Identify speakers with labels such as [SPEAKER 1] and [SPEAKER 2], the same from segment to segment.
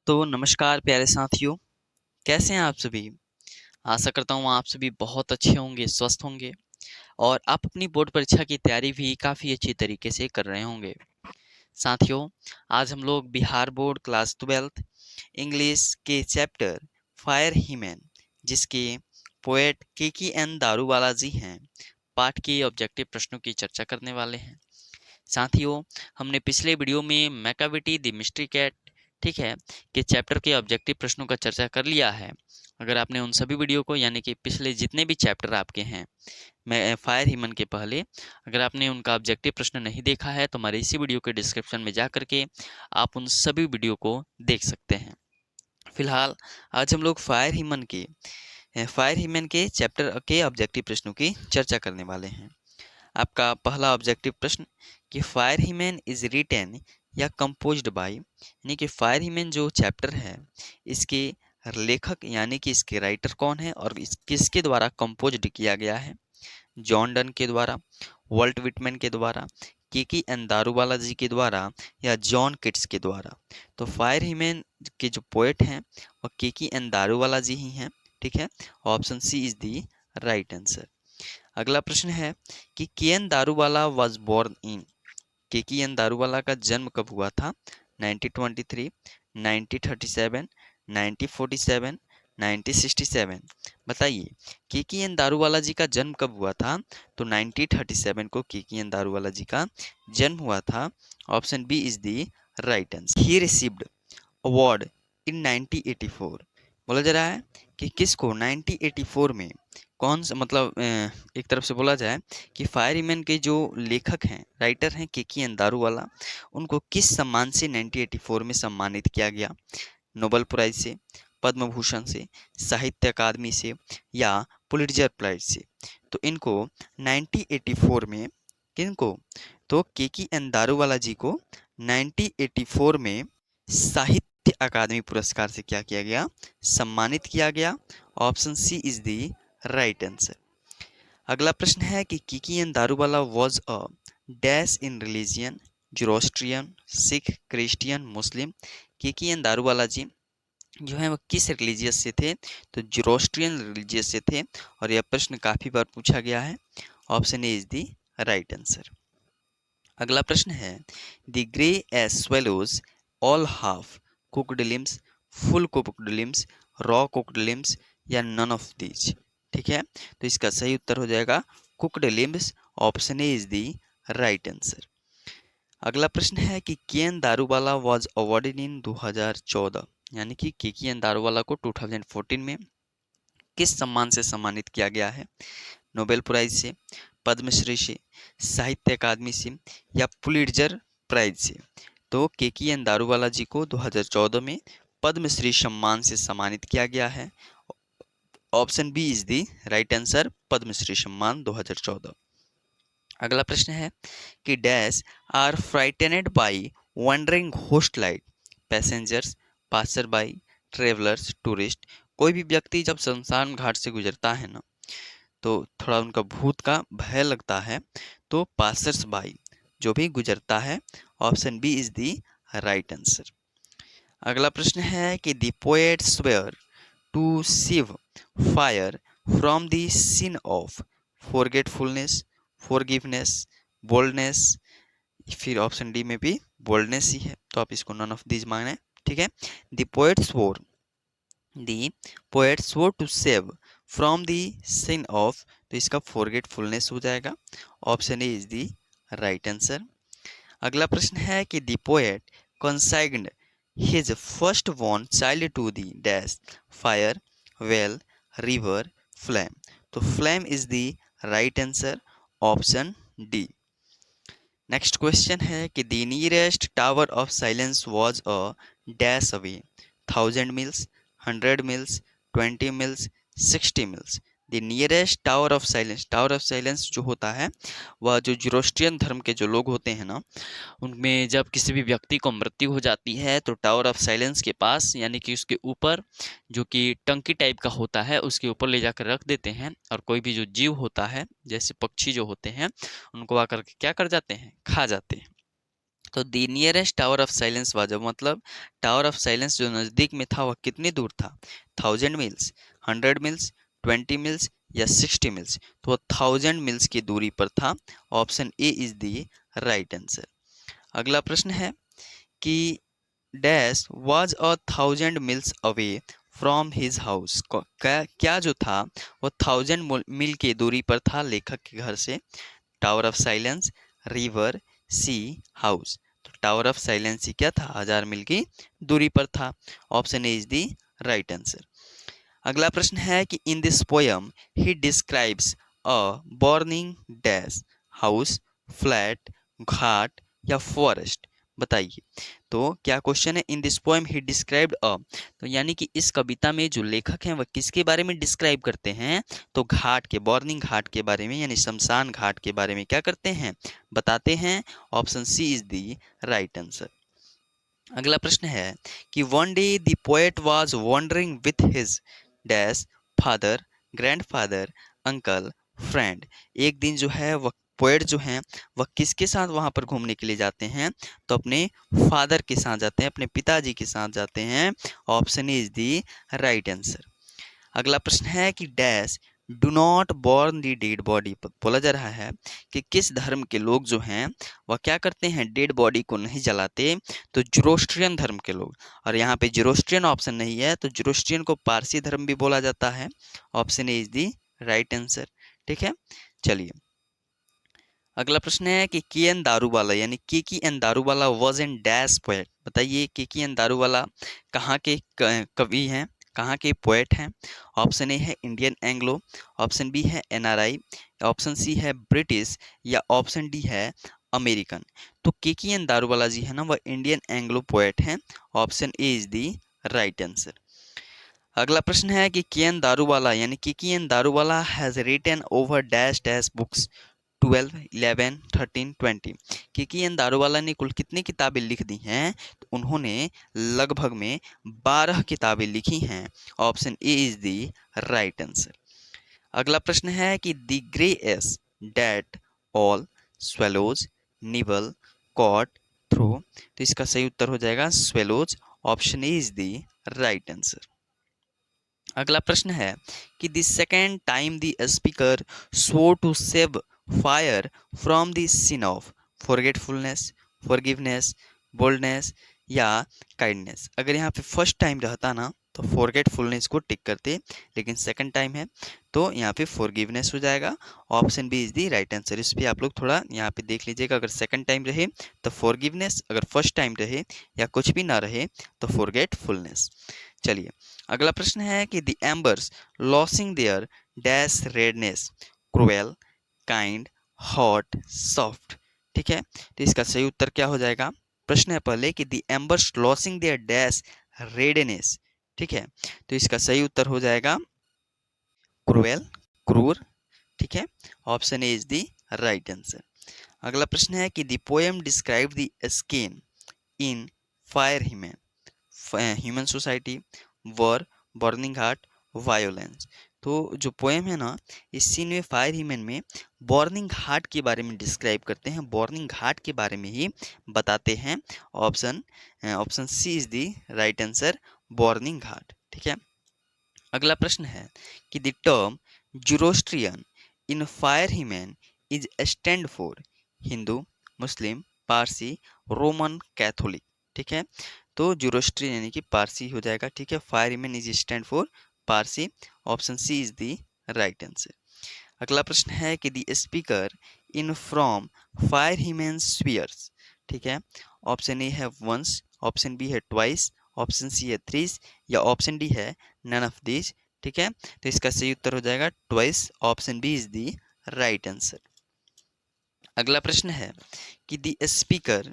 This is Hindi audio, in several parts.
[SPEAKER 1] तो नमस्कार प्यारे साथियों, कैसे हैं आप सभी? आशा करता हूँ आप सभी बहुत अच्छे होंगे, स्वस्थ होंगे और आप अपनी बोर्ड परीक्षा की तैयारी भी काफ़ी अच्छी तरीके से कर रहे होंगे। साथियों, आज हम लोग Bihar board class 12th English के चैप्टर फायर हीमैन, जिसके पोएट के.की.एन. दारूवाला जी हैं, पाठ के ऑब्जेक्टिव प्रश्नों की चर्चा करने वाले हैं। साथियों, हमने पिछले वीडियो में मैकाविटी द मिस्ट्री कैट, ठीक है, के चैप्टर के ऑब्जेक्टिव प्रश्नों का चर्चा कर लिया है। अगर आपने उन सभी वीडियो को, यानी कि पिछले जितने भी चैप्टर आपके हैं मैं फायर हीमन के पहले, अगर आपने उनका ऑब्जेक्टिव प्रश्न नहीं देखा है तो हमारे इसी वीडियो के डिस्क्रिप्शन में जा करके आप उन सभी वीडियो को देख सकते हैं। फिलहाल आज हम लोग फायर हीमन के चैप्टर के ऑब्जेक्टिव प्रश्नों की चर्चा करने वाले हैं। आपका पहला ऑब्जेक्टिव प्रश्न कि फायर हीमैन इज रिटेन या कंपोज्ड बाय, यानी कि फायर हीमैन जो चैप्टर है इसके लेखक यानी कि इसके राइटर कौन है और किसके द्वारा कंपोज्ड किया गया है? जॉन डन के द्वारा, वॉल्ट विटमैन के द्वारा, के.की.एन. दारूवाला जी के द्वारा या जॉन किट्स के द्वारा? तो फायर हीमैन के जो पोएट हैं वह के.की.एन. दारूवाला जी ही हैं, ठीक है। Option C is the right answer. अगला प्रश्न है कि K N. Daruwalla was born in, K K N. Daruwalla का जन्म कब हुआ था? 1923, 1937, 1947, 1967। बताइए, के.की.एन. दारूवाला जी का जन्म कब हुआ था? तो 1937 को के.की.एन. दारूवाला जी का जन्म हुआ था। Option B is the right answer. He received award in 1984। बोला जा रहा है कि किसको 1984 में कौन सा, मतलब एक तरफ से बोला जाए कि फायर हीमैन के जो लेखक हैं, राइटर हैं के.की.एन. दारूवाला, उनको किस सम्मान से 1984 में सम्मानित किया गया? नोबेल प्राइज से, पद्म भूषण से, साहित्य अकादमी से या पुलिट्जर प्राइज से? तो इनको 1984 में किनको? तो के.की.एन. दारूवाला जी को 1984 में साहित्य अकादमी पुरस्कार से क्या किया गया? सम्मानित किया गया। Option C is the right answer. अगला प्रश्न है कि K K N. Daruwalla was a dash in religion, Zoroastrian, Sikh, Christian, Muslim? K K N. Daruwalla ji जो है वो किस रिलीजियस से थे? तो जोरोस्ट्रियन रिलीजियस से थे और यह प्रश्न काफ़ी बार पूछा गया है। Option A is the right answer. अगला प्रश्न है the grey ash swallows all half cooked limbs, full cooked limbs, raw cooked limbs या नन ऑफ दीज? ठीक है, तो इसका सही उत्तर हो जाएगा कुकड लिम्स। Option A is the right answer. अगला प्रश्न है कि K N. Daruwalla was awarded in 2014, यानी कि के.की.एन. दारूवाला को 2014 में किस सम्मान से सम्मानित किया गया है? नोबेल प्राइज से, पद्मश्री से, साहित्य अकादमी से या पुलिट्जर प्राइज से? तो के.की.एन. दारूवाला जी को 2014 में पद्मश्री सम्मान से सम्मानित किया गया है। Option B is the right answer, Padmashri सम्मान 2014। अगला प्रश्न है कि dash are frightened by wandering host light, passengers, passer by, travellers, tourist? कोई भी व्यक्ति जब शमशान घाट से गुजरता है ना, तो थोड़ा उनका भूत का भय लगता है, तो पासर्स बाई जो भी गुजरता है। Option B is the right answer. अगला प्रश्न है कि the poet swear to save fire from the sin of forgetfulness, forgiveness, boldness? फिर ऑप्शन डी में भी बोल्डनेस ही है, तो आप इसको नन ऑफ दीज माने, ठीक है। The poet swore, the poet swore to save from the sin of, तो इसका फॉरगेटफुलनेस हो जाएगा। Option A is the right answer. अगला प्रश्न है कि the poet consigned his first born child to the dash, fire, well, river, flame? तो flame is the right answer. Option D. Next question है कि the nearest tower of silence was a dash away, 1000 miles, 100 meals, 20 meals, 60 meals? The nearest tower of silence, tower of silence जो होता है वह जो जोरोस्ट्रियन धर्म के जो लोग होते हैं ना, उनमें जब किसी भी व्यक्ति को मृत्यु हो जाती है तो टावर ऑफ साइलेंस के पास, यानी कि उसके ऊपर जो कि टंकी टाइप का होता है उसके ऊपर ले जाकर रख देते हैं, और कोई भी जो जीव होता है जैसे पक्षी जो होते हैं उनको आकर के क्या कर जाते हैं? खा जाते हैं। तो the nearest tower of silence was, मतलब टावर ऑफ साइलेंस जो नजदीक में था वह कितनी दूर था? 1000 मील्स, 100 मील्स, 20 मील्स या 60 मील्स? तो वह 1000 मील्स की दूरी पर था। Option A is the right answer. अगला प्रश्न है कि dash was 1000 meals away from his house. क्या जो था वो 1000 मील की दूरी पर था लेखक के घर से? Tower of silence, river, sea, house? तो टावर ऑफ साइलेंस ही क्या था, 1000 मील की दूरी पर था। Option A is the right answer. अगला प्रश्न है कि in this poem he describes a burning dash house, flat, ghat या फॉरेस्ट? बताइए। तो क्या क्वेश्चन है, in this poem he described a, तो यानी कि इस कविता में जो लेखक हैं वह किसके बारे में डिस्क्राइब करते हैं? तो घाट के, बॉर्निंग घाट के बारे में, यानी शमशान घाट के बारे में क्या करते हैं, बताते हैं। Option C is the right answer. अगला प्रश्न है कि one day the poet was wandering with his dash father, grandfather, uncle, friend. एक दिन जो है वह पोएट जो हैं वह किसके साथ वहां पर घूमने के लिए जाते हैं? तो अपने फादर के साथ जाते हैं, अपने पिताजी के साथ जाते हैं। Option is the right answer. अगला प्रश्न है कि dash do not born the dead body. बोला जा रहा है कि किस धर्म के लोग जो हैं वह क्या करते हैं, डेड बॉडी को नहीं जलाते? तो जुरोस्ट्रियन धर्म के लोग। और यहाँ पे जुरोस्ट्रियन ऑप्शन नहीं है, तो जुरोस्ट्रियन को पारसी धर्म भी बोला जाता है। Option A is the right answer. ठीक है, चलिए अगला प्रश्न है कि के एन दारूवाला यानी K N Daruwalla was an dash poet. बताइए के एन दारूवाला कहाँ के कवि हैं, कहाँ के पोएट हैं? ऑप्शन ए है इंडियन एंग्लो, ऑप्शन बी है एनआरआई, ऑप्शन सी है ब्रिटिश या ऑप्शन डी है अमेरिकन? तो के एन दारूवाला जी है ना वह इंडियन एंग्लो पोएट हैं। Option A is the right answer. अगला प्रश्न है कि के एन दारूवाला यानी K N Daruwalla has written over dash dash books 12, 11, 13, 20। के एन दारूवाला ने कुल कितनी किताबें लिख दी हैं? तो उन्होंने लगभग में 12 किताबें लिखी हैं। Option A is the right answer. अगला प्रश्न है कि the grey ash that all swallows nibble caught through. तो इसका सही उत्तर हो जाएगा swallows. Option A is the right answer. अगला प्रश्न है कि the second time the speaker swore to save fire from the sin of forgetfulness, forgiveness, boldness या काइंडनेस? अगर यहाँ पे फर्स्ट टाइम रहता ना तो फॉरगेटफुलनेस को टिक करते, लेकिन सेकंड टाइम है तो यहाँ पे फॉरगिवनेस हो जाएगा। Option B is the right answer. इस पर आप लोग थोड़ा यहाँ पे देख लीजिएगा, अगर सेकंड टाइम रहे तो फॉरगिवनेस, अगर फर्स्ट टाइम रहे या कुछ भी ना रहे तो फॉरगेटफुलनेस। चलिए अगला प्रश्न है कि the embers losing their dash redness, cruel, kind, hot, soft? ठीक है, तो इसका सही उत्तर क्या हो जाएगा? प्रश्न है पहले कि the embers losing their dash redness. ठीक है, तो इसका सही उत्तर हो जाएगा क्रुएल, क्रूर। ठीक है, option A is the right answer. अगला प्रश्न है कि the poem describe the skin in fire human society, war, burning heart, violence? तो जो पोएम है ना इस सीन में फायर ह्यूमन में बॉर्निंग हार्ट के बारे में डिस्क्राइब करते हैं, बॉर्निंग हार्ट के बारे में ही बताते हैं। Option option C is the right answer, burning heart. ठीक है, अगला प्रश्न है कि the term Zoroastrian in fire human is stand for Hindu, Muslim, Parsi, Roman Catholic? ठीक है, तो जुरोस्ट्रियन यानी कि पारसी हो जाएगा। ठीक है, fire human is stand for Parsi. Option C is the right answer. अगला प्रश्न है कि the speaker in from fire human spears. ठीक है, ऑप्शन ए है वंस, ऑप्शन बी है ट्वाइस, ऑप्शन सी है थ्रीस या ऑप्शन डी है नन ऑफ दिस? ठीक है, तो इसका सही उत्तर हो जाएगा twice. Option B is the right answer. अगला प्रश्न है कि द स्पीकर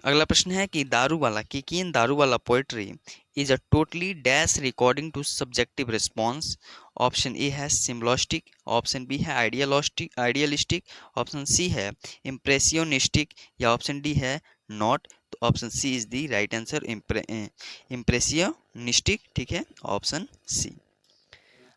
[SPEAKER 1] अगला प्रश्न है कि दारूवाला किन Daruwalla poetry is a totally dash recording to subjective response? Option A है सिम्बोलिस्टिक, ऑप्शन बी है आइडियलिस्टिक, ऑप्शन सी है इम्प्रेसियोनिस्टिक या ऑप्शन डी है नॉट? तो option C is the right answer, impressionistic. ठीक है, ऑप्शन सी।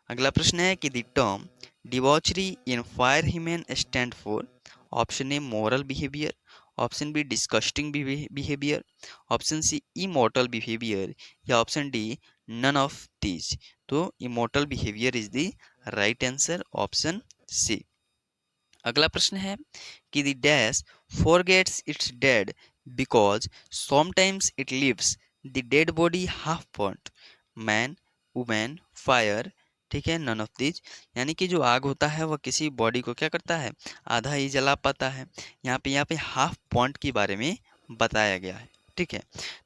[SPEAKER 1] अगला प्रश्न है कि the term debauchery in fire human stand for? Option A moral behaviour, option B disgusting behaviour, option C immortal behaviour या option D none of these. तो immortal behaviour is the right answer, option C. अगला प्रश्न है कि the dash forgets its dead because sometimes it leaves the dead body half burned, man, women, fire, ठीक है, नन ऑफ दिस। यानी कि जो आग होता है वह किसी बॉडी को क्या करता है, आधा ही जला पाता है। यहाँ पे हाफ बर्न्ड के बारे में बताया गया है, ठीक है।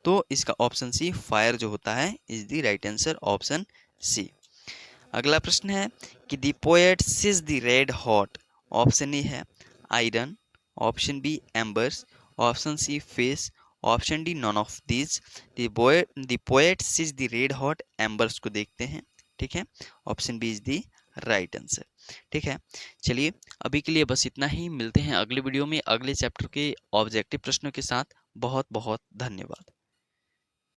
[SPEAKER 1] तो इसका ऑप्शन सी फायर जो होता है is the right answer, option C. अगला प्रश्न है कि the poet sees the red hot, option A है iron, option B embers, option C face, option D none of this. The poet sees the red hot embers को देखते हैं, ठीक है, option B is the right answer, ठीक है। चलिए अभी के लिए बस इतना ही, मिलते हैं अगले वीडियो में अगले चैप्टर के ऑब्जेक्टिव प्रश्नों के साथ। बहुत बहुत धन्यवाद।